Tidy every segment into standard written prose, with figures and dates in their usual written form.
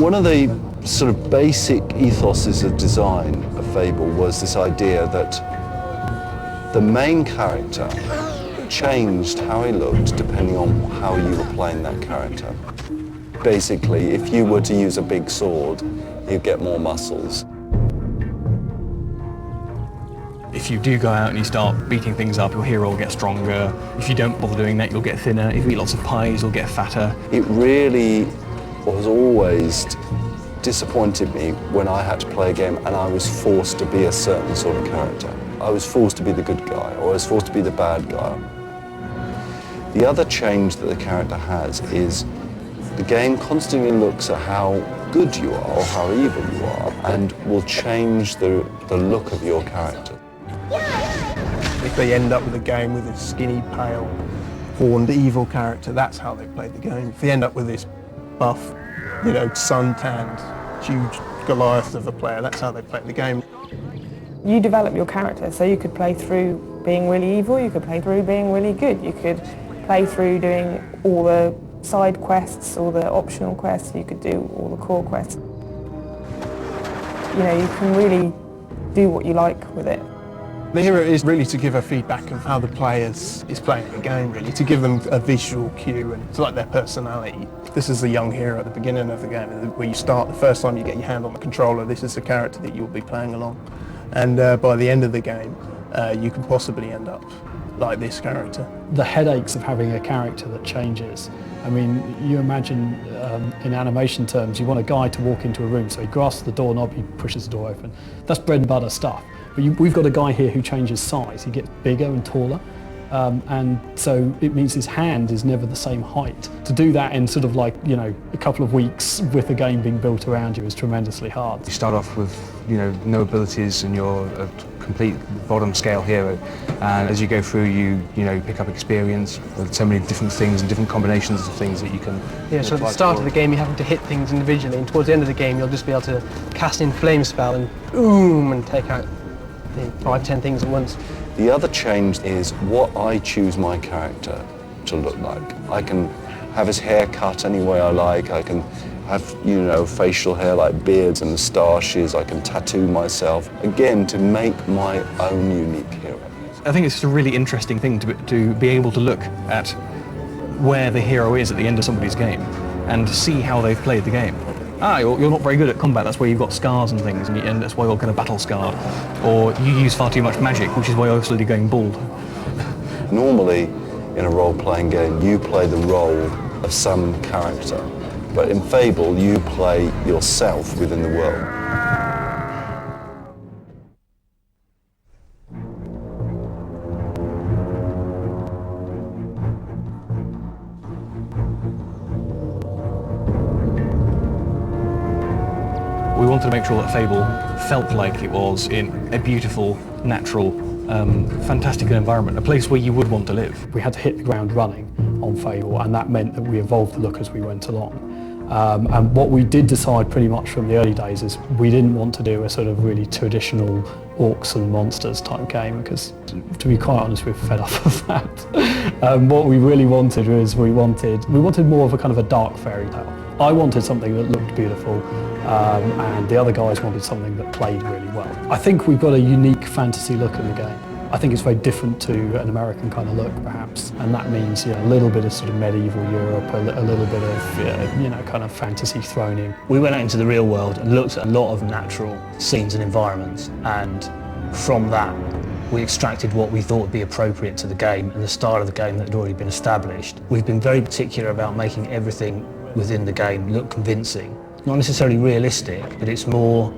One of the sort of basic ethoses of design of Fable was this idea that the main character changed how he looked depending on how you were playing that character. Basically, if you were to use a big sword, you'd get more muscles. If you do go out and you start beating things up, your hero will get stronger. If you don't bother doing that, you'll get thinner. If you eat lots of pies, you'll get fatter. It really was always disappointed me when I had to play a game and I was forced to be a certain sort of character. I was forced to be the good guy, or I was forced to be the bad guy. The other change that the character has is the game constantly looks at how good you are or how evil you are and will change the look of your character. If they end up with a game with a skinny, pale, horned, evil character, that's how they played the game. If they end up with this buff, sun-tanned, huge Goliath of a player, that's how they played the game. You develop your character, so you could play through being really evil, you could play through being really good, you could play through doing all the side quests, all the optional quests, you could do all the core quests. You can really do what you like with it. The hero is really to give a feedback of how the player is playing the game, really, to give them a visual cue and to like their personality. This is the young hero at the beginning of the game, where you start the first time you get your hand on the controller, this is the character that you'll be playing along. And by the end of the game, you can possibly end up like this character. The headaches of having a character that changes. I mean, you imagine in animation terms, you want a guy to walk into a room, so he grasps the doorknob, he pushes the door open. That's bread and butter stuff. But we've got a guy here who changes size. He gets bigger and taller, and so it means his hand is never the same height. To do that in sort of like, a couple of weeks with the game being built around you is tremendously hard. You start off with, no abilities and you're a complete bottom scale hero. And as you go through, you pick up experience with so many different things and different combinations of things that you can. Yeah, so at the start of the game, you're having to hit things individually, and towards the end of the game, you'll just be able to cast in flame spell and boom, and take out 5-10 things at once. The other change is what I choose my character to look like. I can have his hair cut any way I like. I can have, facial hair like beards and moustaches. I can tattoo myself, again, to make my own unique hero. I think it's just a really interesting thing to be able to look at where the hero is at the end of somebody's game and see how they've played the game. You're not very good at combat, that's where you've got scars and things, and that's why you're kind of battle scarred. Or you use far too much magic, which is why you're slowly going bald. Normally, in a role-playing game, you play the role of some character. But in Fable, you play yourself within the world. We wanted to make sure that Fable felt like it was in a beautiful, natural, fantastic environment, a place where you would want to live. We had to hit the ground running on Fable, and that meant that we evolved the look as we went along. And what we did decide pretty much from the early days is we didn't want to do a sort of really traditional orcs and monsters type game, because to be quite honest, we're fed up of that. What we really wanted was we wanted more of a kind of a dark fairy tale. I wanted something that looked beautiful, and the other guys wanted something that played really well. I think we've got a unique fantasy look in the game. I think it's very different to an American kind of look, perhaps, and that means a little bit of sort of medieval Europe, a little bit of kind of fantasy thrown in. We went out into the real world and looked at a lot of natural scenes and environments, and from that we extracted what we thought would be appropriate to the game and the style of the game that had already been established. We've been very particular about making everything within the game look convincing. Not necessarily realistic, but it's more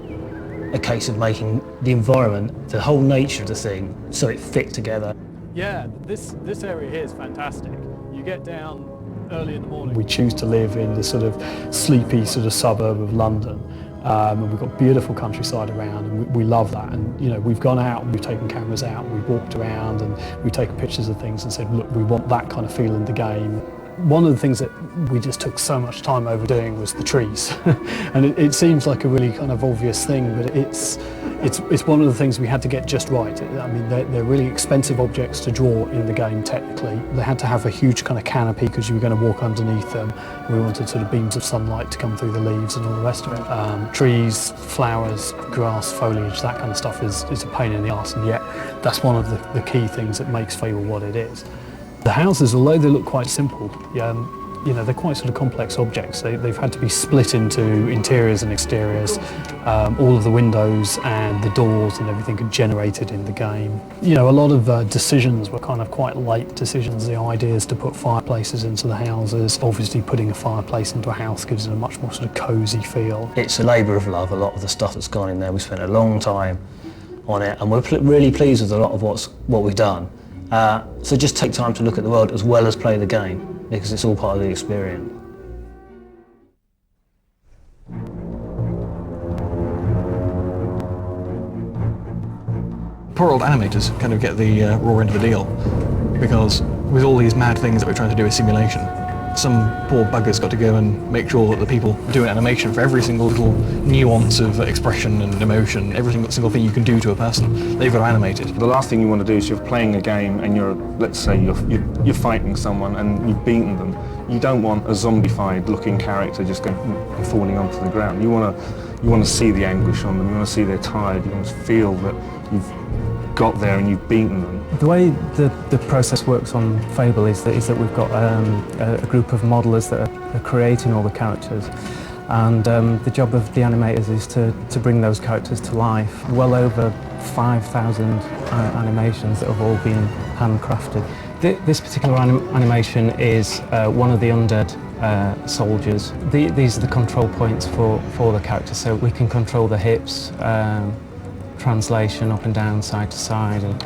a case of making the environment, the whole nature of the thing, so it fit together. Yeah, this area here is fantastic. You get down early in the morning. We choose to live in the sort of sleepy sort of suburb of London, and we've got beautiful countryside around, and we love that. And we've gone out and we've taken cameras out and we've walked around and we've taken pictures of things and said, look, we want that kind of feel in the game. One of the things that we just took so much time over doing was the trees. And it seems like a really kind of obvious thing, but it's It's one of the things we had to get just right. I mean, they're really expensive objects to draw in the game technically. They had to have a huge kind of canopy because you were going to walk underneath them. We wanted sort of beams of sunlight to come through the leaves and all the rest of it. Trees, flowers, grass, foliage, that kind of stuff is a pain in the arse, and yet that's one of the key things that makes Fable what it is. The houses, although they look quite simple, you know, they're quite sort of complex objects. They've had to be split into interiors and exteriors. All of the windows and the doors and everything are generated in the game. You know, a lot of decisions were kind of quite late decisions. The ideas to put fireplaces into the houses. Obviously putting a fireplace into a house gives it a much more sort of cosy feel. It's a labour of love, a lot of the stuff that's gone in there. We spent a long time on it, and we're really pleased with a lot of what we've done. So just take time to look at the world as well as play the game, because it's all part of the experience. Poor old animators kind of get the raw end of the deal, because with all these mad things that we're trying to do with simulation, some poor buggers got to go and make sure that the people doing animation for every single little nuance of expression and emotion, every single thing you can do to a person, they've got to animate it. The last thing you want to do is you're playing a game and let's say you're fighting someone and you've beaten them. You don't want a zombified looking character just going and falling onto the ground. You want to see the anguish on them. You want to see they're tired. You want to feel that you've got there and you've beaten them. The way the process works on Fable is that we've got a group of modelers that are creating all the characters, and the job of the animators is to bring those characters to life. Well over 5,000 animations that have all been handcrafted. This particular animation is one of the undead soldiers. These are the control points for the character, so we can control the hips, translation up and down, side to side, and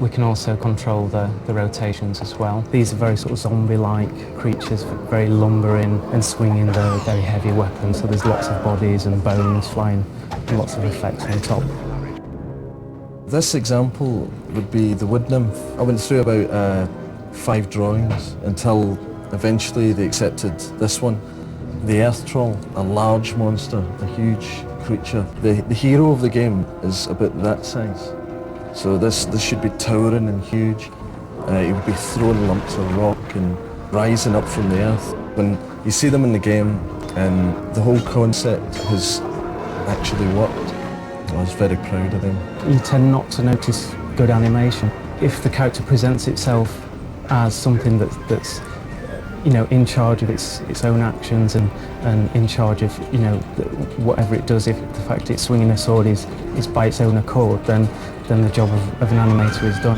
we can also control the rotations as well. These are very sort of zombie-like creatures, very lumbering and swinging their very heavy weapons, so there's lots of bodies and bones flying and lots of effects on top. This example would be the wood nymph. I went through about 5 drawings until eventually they accepted this one. The earth troll, a large monster, a huge creature. The hero of the game is about that size. So this should be towering and huge. He would be throwing lumps of rock and rising up from the earth. When you see them in the game, and the whole concept has actually worked, I was very proud of them. You tend not to notice good animation. If the character presents itself as something that's you know, in charge of its own actions and in charge of, you know, whatever it does, if the fact it's swinging a sword is by its own accord, then the job of an animator is done.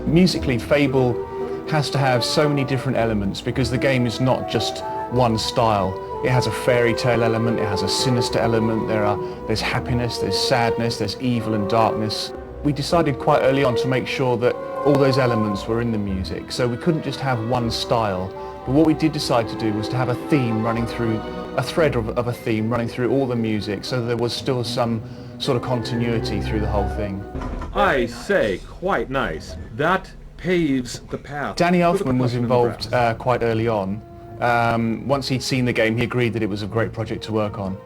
Musically, Fable has to have so many different elements because the game is not just one style. It has a fairy tale element, it has a sinister element, there's happiness, there's sadness, there's evil and darkness. We decided quite early on to make sure that all those elements were in the music, so we couldn't just have one style. But what we did decide to do was to have a theme running through, a thread of a theme running through all the music, so there was still some sort of continuity through the whole thing. I say, quite nice. That paves the path. Danny Elfman was involved quite early on. Once he'd seen the game, he agreed that it was a great project to work on.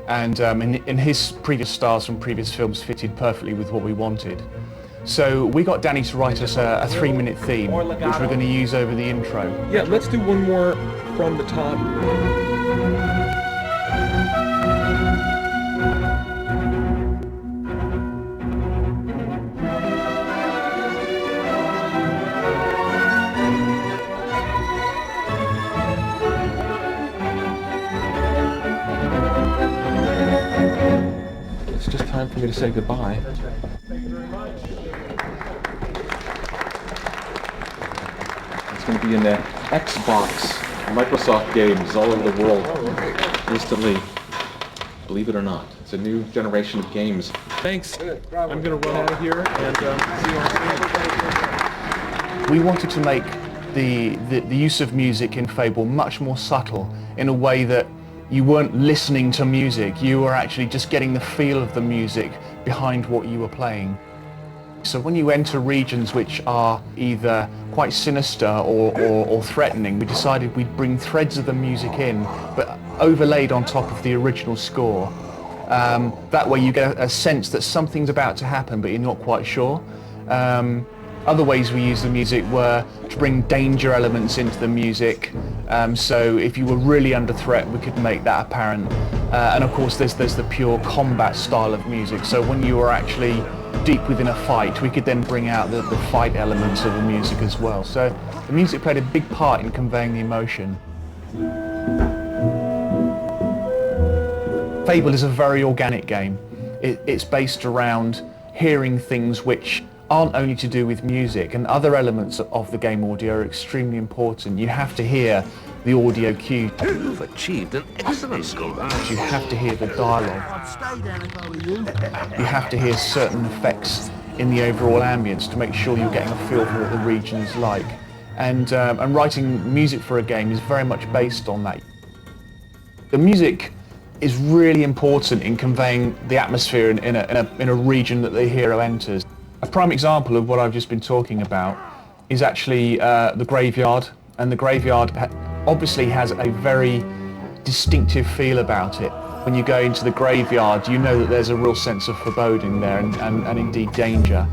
And in his previous styles from previous films fitted perfectly with what we wanted. So we got Danny to write us a 3-minute theme, which we're going to use over the intro. Yeah, let's do one more from the top. It's just time for me to say goodbye. It's going to be in the Xbox, Microsoft games all over the world instantly. Believe it or not, it's a new generation of games. Thanks. I'm going to run out of here and see you all soon. We wanted to make the use of music in Fable much more subtle, in a way that you weren't listening to music, you were actually just getting the feel of the music behind what you were playing. So when you enter regions which are either quite sinister or threatening, we decided we'd bring threads of the music in, but overlaid on top of the original score. That way you get a sense that something's about to happen, but you're not quite sure. Other ways we use the music were to bring danger elements into the music. So if you were really under threat, we could make that apparent. And of course, there's the pure combat style of music. So when you were actually deep within a fight, we could then bring out the fight elements of the music as well. So the music played a big part in conveying the emotion. Fable is a very organic game. It's based around hearing things which aren't only to do with music, and other elements of the game audio are extremely important. You have to hear the audio cue. You've achieved an excellent score. You have to hear the dialogue. You have to hear certain effects in the overall ambience to make sure you're getting a feel for what the region is like. And writing music for a game is very much based on that. The music is really important in conveying the atmosphere in a region that the hero enters. A prime example of what I've just been talking about is actually the graveyard, and the graveyard obviously has a very distinctive feel about it. When you go into the graveyard, you know that there's a real sense of foreboding there and indeed danger.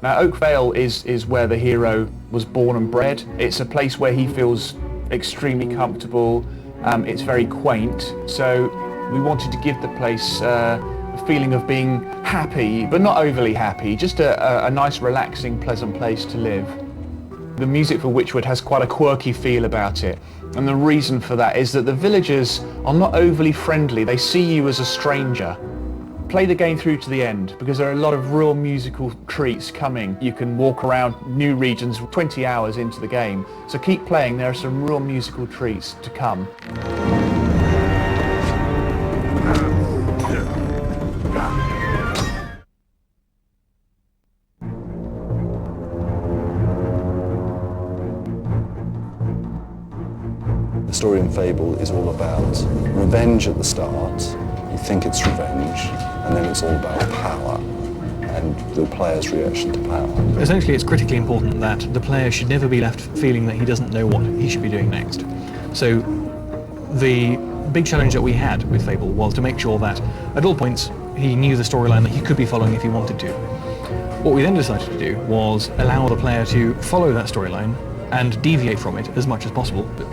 Now, Oak Vale is where the hero was born and bred. It's a place where he feels extremely comfortable. It's very quaint, so we wanted to give the place a feeling of being happy, but not overly happy, just a nice, relaxing, pleasant place to live. The music for Witchwood has quite a quirky feel about it, and the reason for that is that the villagers are not overly friendly. They see you as a stranger. Play the game through to the end, because there are a lot of real musical treats coming. You can walk around new regions 20 hours into the game, so keep playing. There are some real musical treats to come. The story in Fable is all about revenge at the start. You think it's revenge, and then it's all about power and the player's reaction to power. Essentially, it's critically important that the player should never be left feeling that he doesn't know what he should be doing next. So the big challenge that we had with Fable was to make sure that at all points he knew the storyline that he could be following if he wanted to. What we then decided to do was allow the player to follow that storyline and deviate from it as much as possible, but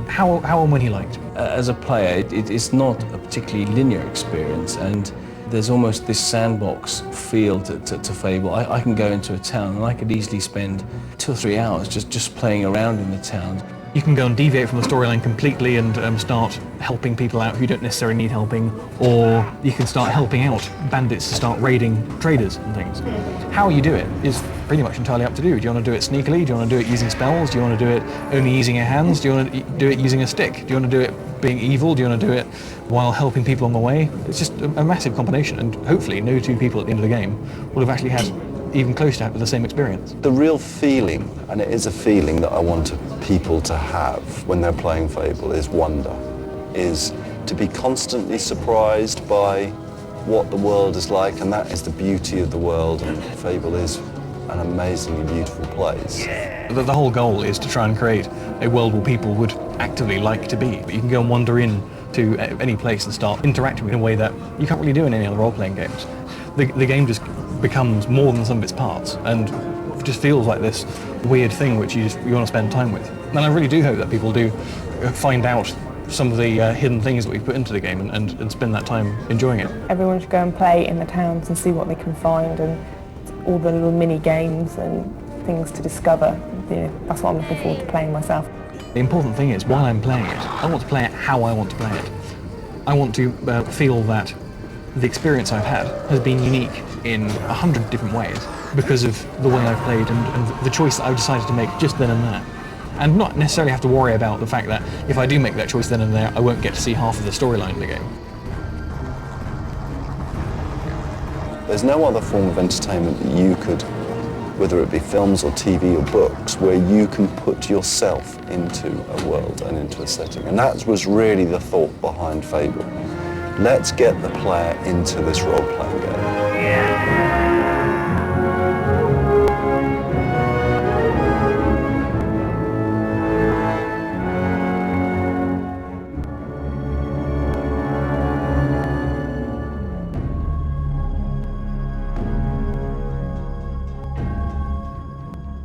how and when he liked. As a player, it's not a particularly linear experience, and there's almost this sandbox feel to Fable. I can go into a town and I could easily spend 2 or 3 hours just playing around in the town. You can go and deviate from the storyline completely and start helping people out who don't necessarily need helping, or you can start helping out bandits to start raiding traders and things. How you do it is pretty much entirely up to you. Do you want to do it sneakily? Do you want to do it using spells? Do you want to do it only using your hands? Do you want to do it using a stick? Do you want to do it being evil? Do you want to do it while helping people on the way? It's just a massive combination, and hopefully no two people at the end of the game will have actually had even close to the same experience. The real feeling, and it is a feeling that I want people to have when they're playing Fable, is wonder, is to be constantly surprised by what the world is like, and that is the beauty of the world, and Fable is an amazingly beautiful place. The whole goal is to try and create a world where people would actively like to be. But you can go and wander in to any place and start interacting in a way that you can't really do in any other role-playing games. The game just becomes more than some of its parts, and just feels like this weird thing which you want to spend time with. And I really do hope that people do find out some of the hidden things that we've put into the game and spend that time enjoying it. Everyone should go and play in the towns and see what they can find, and all the little mini games and things to discover. That's what I'm looking forward to playing myself. The important thing is, while I'm playing it, I want to play it how I want to play it. I want to feel that the experience I've had has been unique in 100 different ways because of the way I've played and the choice that I've decided to make just then and there. And not necessarily have to worry about the fact that if I do make that choice then and there, I won't get to see half of the storyline in the game. There's no other form of entertainment that you could, whether it be films or TV or books, where you can put yourself into a world and into a setting. And that was really the thought behind Fable. Let's get the player into this role-playing game.